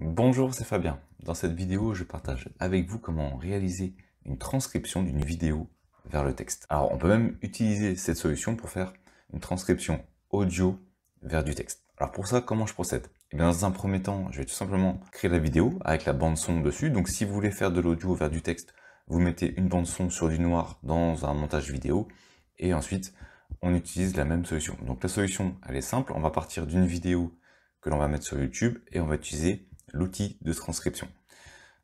Bonjour, c'est Fabien. Dans cette vidéo, je partage avec vous comment réaliser une transcription d'une vidéo vers le texte. Alors, on peut même utiliser cette solution pour faire une transcription audio vers du texte. Alors pour ça, comment je procède? Eh bien, dans un premier temps, je vais tout simplement créer la vidéo avec la bande son dessus. Donc si vous voulez faire de l'audio vers du texte, vous mettez une bande son sur du noir dans un montage vidéo et ensuite on utilise la même solution. Donc la solution, elle est simple. On va partir d'une vidéo que l'on va mettre sur YouTube et on va utiliser l'outil de transcription.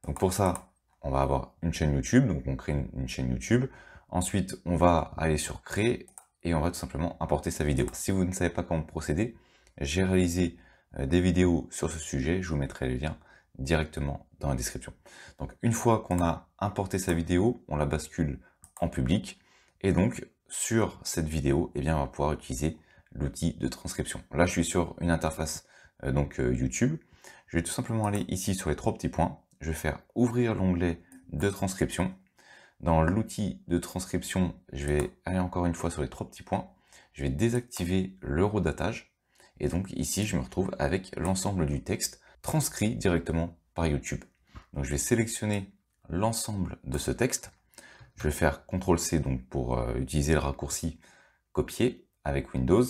Donc pour ça, on va avoir une chaîne YouTube, donc on crée une chaîne YouTube. Ensuite, on va aller sur Créer et on va tout simplement importer sa vidéo. Si vous ne savez pas comment procéder, j'ai réalisé des vidéos sur ce sujet, je vous mettrai les liens directement dans la description. Donc une fois qu'on a importé sa vidéo, on la bascule en public et donc sur cette vidéo, eh bien, on va pouvoir utiliser l'outil de transcription. Là, je suis sur une interface YouTube. Je vais tout simplement aller ici sur les trois petits points. Je vais faire ouvrir l'onglet de transcription. Dans l'outil de transcription, je vais aller encore une fois sur les trois petits points. Je vais désactiver l'eurodatage. Et donc ici, je me retrouve avec l'ensemble du texte transcrit directement par YouTube. Donc je vais sélectionner l'ensemble de ce texte. Je vais faire CTRL-C donc pour utiliser le raccourci copier avec Windows.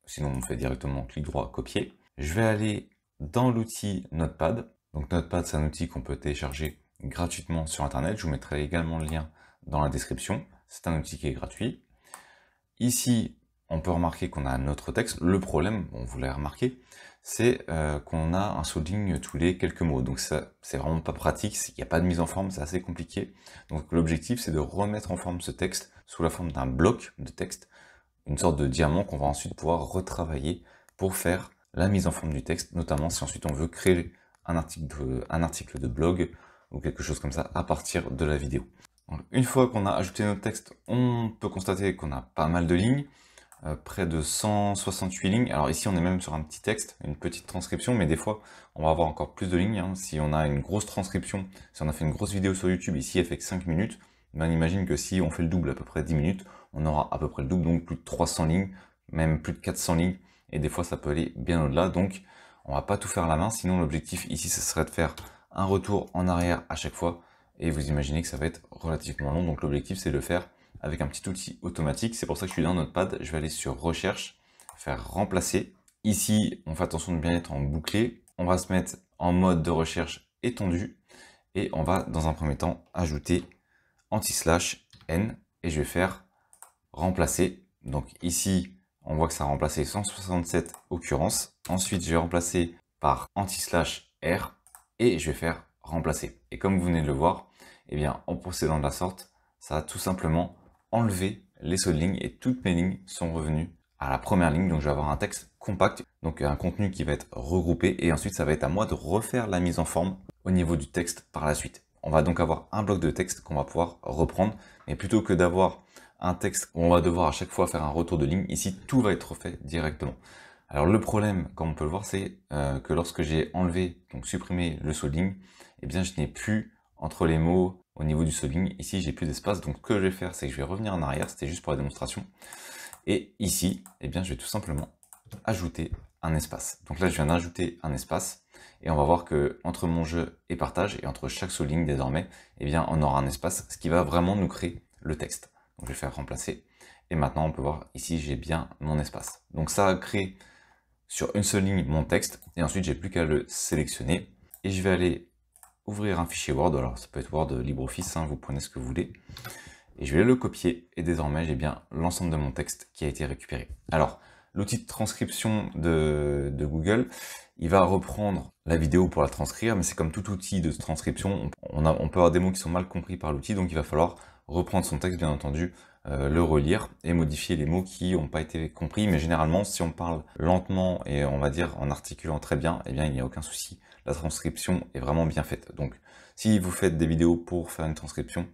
Sinon, on fait directement clic droit, copier. Je vais aller dans l'outil Notepad. Donc Notepad, c'est un outil qu'on peut télécharger gratuitement sur Internet. Je vous mettrai également le lien dans la description. C'est un outil qui est gratuit. Ici, on peut remarquer qu'on a notre texte. Le problème, bon, vous l'avez remarqué, c'est qu'on a un souligne tous les quelques mots. Donc ça, c'est vraiment pas pratique. Il n'y a pas de mise en forme, c'est assez compliqué. Donc l'objectif, c'est de remettre en forme ce texte sous la forme d'un bloc de texte, une sorte de diamant qu'on va ensuite pouvoir retravailler pour faire la mise en forme du texte, notamment si ensuite on veut créer un article de blog ou quelque chose comme ça à partir de la vidéo. Donc, une fois qu'on a ajouté notre texte, on peut constater qu'on a pas mal de lignes, près de 168 lignes. Alors ici on est même sur un petit texte, une petite transcription, mais des fois on va avoir encore plus de lignes. Hein. Si on a une grosse transcription, si on a fait une grosse vidéo sur YouTube, ici elle fait que 5 minutes, ben, on imagine que si on fait le double, à peu près 10 minutes, on aura à peu près le double, donc plus de 300 lignes, même plus de 400 lignes, et des fois ça peut aller bien au-delà, donc on va pas tout faire à la main, sinon l'objectif ici ce serait de faire un retour en arrière à chaque fois, et vous imaginez que ça va être relativement long, donc l'objectif c'est de le faire avec un petit outil automatique. C'est pour ça que je suis dans Notepad. Je vais aller sur Recherche, faire Remplacer. Ici, on fait attention de bien être en bouclé. On va se mettre en mode de recherche étendu. Et on va, dans un premier temps, ajouter anti/n. Et je vais faire Remplacer. Donc ici, on voit que ça a remplacé 167 occurrences. Ensuite, je vais remplacer par anti/r. Et je vais faire Remplacer. Et comme vous venez de le voir, eh bien, en procédant de la sorte, ça a tout simplement enlever les seules lignes et toutes mes lignes sont revenues à la première ligne. Donc je vais avoir un texte compact, donc un contenu qui va être regroupé et ensuite ça va être à moi de refaire la mise en forme au niveau du texte par la suite. On va donc avoir un bloc de texte qu'on va pouvoir reprendre, mais plutôt que d'avoir un texte où on va devoir à chaque fois faire un retour de ligne, ici tout va être refait directement. Alors le problème, comme on peut le voir, c'est que lorsque j'ai enlevé, donc supprimé le saut de ligne, eh bien je n'ai plus entre les mots au niveau du souligne. Ici, j'ai plus d'espace, donc ce que je vais faire, c'est que je vais revenir en arrière, c'était juste pour la démonstration. Et ici, eh bien, je vais tout simplement ajouter un espace. Donc là, je viens d'ajouter un espace, et on va voir que entre mon jeu et partage, et entre chaque souligne désormais, eh bien, on aura un espace, ce qui va vraiment nous créer le texte. Donc je vais faire remplacer, et maintenant on peut voir ici, j'ai bien mon espace. Donc ça a créé sur une seule ligne mon texte, et ensuite j'ai plus qu'à le sélectionner, et je vais aller ouvrir un fichier Word, alors ça peut être Word, LibreOffice, hein, vous prenez ce que vous voulez, et je vais le copier, et désormais j'ai bien l'ensemble de mon texte qui a été récupéré. Alors, l'outil de transcription de Google, il va reprendre la vidéo pour la transcrire, mais c'est comme tout outil de transcription, on peut avoir des mots qui sont mal compris par l'outil, donc il va falloir reprendre son texte, bien entendu, le relire et modifier les mots qui n'ont pas été compris, mais généralement, si on parle lentement et on va dire en articulant très bien, eh bien il n'y a aucun souci. La transcription est vraiment bien faite. Donc, si vous faites des vidéos pour faire une transcription,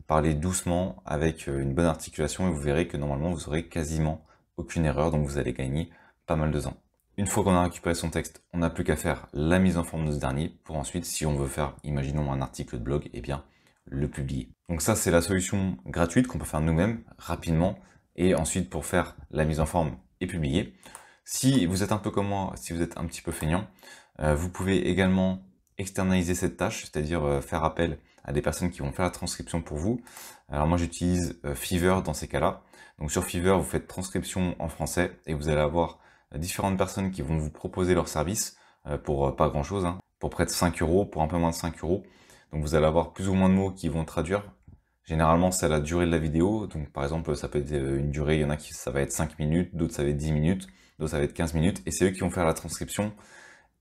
parlez doucement avec une bonne articulation et vous verrez que normalement vous aurez quasiment aucune erreur, donc vous allez gagner pas mal de temps. Une fois qu'on a récupéré son texte, on n'a plus qu'à faire la mise en forme de ce dernier pour ensuite, si on veut faire, imaginons un article de blog, eh bien le publier. Donc ça, c'est la solution gratuite qu'on peut faire nous-mêmes rapidement et ensuite pour faire la mise en forme et publier. Si vous êtes un peu comme moi, si vous êtes un petit peu feignant, vous pouvez également externaliser cette tâche, c'est-à-dire faire appel à des personnes qui vont faire la transcription pour vous. Alors moi j'utilise Fiverr dans ces cas-là. Donc sur Fiverr, vous faites transcription en français et vous allez avoir différentes personnes qui vont vous proposer leur service pour pas grand-chose, hein, pour près de 5 euros, pour un peu moins de 5 euros. Donc vous allez avoir plus ou moins de mots qui vont traduire. Généralement, c'est la durée de la vidéo. Donc par exemple, ça peut être une durée, il y en a qui ça va être 5 minutes, d'autres ça va être 10 minutes, d'autres ça va être 15 minutes. Et c'est eux qui vont faire la transcription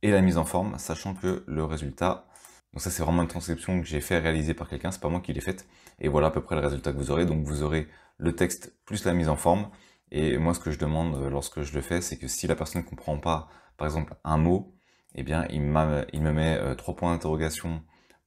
et la mise en forme, sachant que le résultat, donc ça c'est vraiment une transcription que j'ai fait réaliser par quelqu'un, c'est pas moi qui l'ai faite, et voilà à peu près le résultat que vous aurez. Donc vous aurez le texte plus la mise en forme, et moi ce que je demande lorsque je le fais, c'est que si la personne ne comprend pas, par exemple, un mot, eh bien il me met 3 points d'interrogation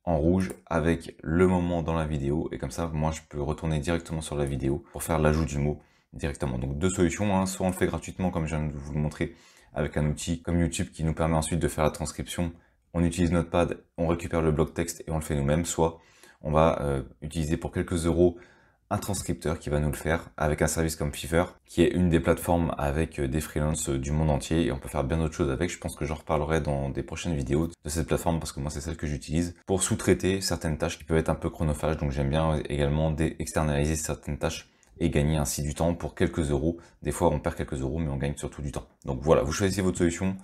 en rouge avec le moment dans la vidéo, et comme ça moi je peux retourner directement sur la vidéo pour faire l'ajout du mot directement. Donc deux solutions, hein. Soit on le fait gratuitement comme je viens de vous le montrer, avec un outil comme YouTube qui nous permet ensuite de faire la transcription. On utilise Notepad, on récupère le bloc texte et on le fait nous-mêmes. Soit on va utiliser pour quelques euros un transcripteur qui va nous le faire avec un service comme Fiverr, qui est une des plateformes avec des freelances du monde entier, et on peut faire bien d'autres choses avec. Je pense que j'en reparlerai dans des prochaines vidéos de cette plateforme parce que moi c'est celle que j'utilise pour sous-traiter certaines tâches qui peuvent être un peu chronophages. Donc j'aime bien également externaliser certaines tâches et gagner ainsi du temps pour quelques euros. Des fois on perd quelques euros mais on gagne surtout du temps. Donc voilà, vous choisissez votre solution.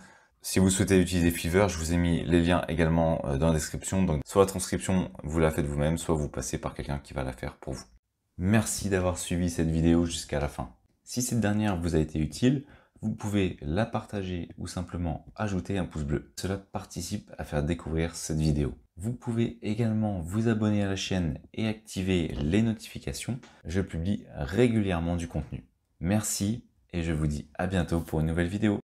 Si vous souhaitez utiliser Fiverr, je vous ai mis les liens également dans la description. Donc soit la transcription, vous la faites vous-même, soit vous passez par quelqu'un qui va la faire pour vous. Merci d'avoir suivi cette vidéo jusqu'à la fin. Si cette dernière vous a été utile, vous pouvez la partager ou simplement ajouter un pouce bleu. Cela participe à faire découvrir cette vidéo. Vous pouvez également vous abonner à la chaîne et activer les notifications. Je publie régulièrement du contenu. Merci et je vous dis à bientôt pour une nouvelle vidéo.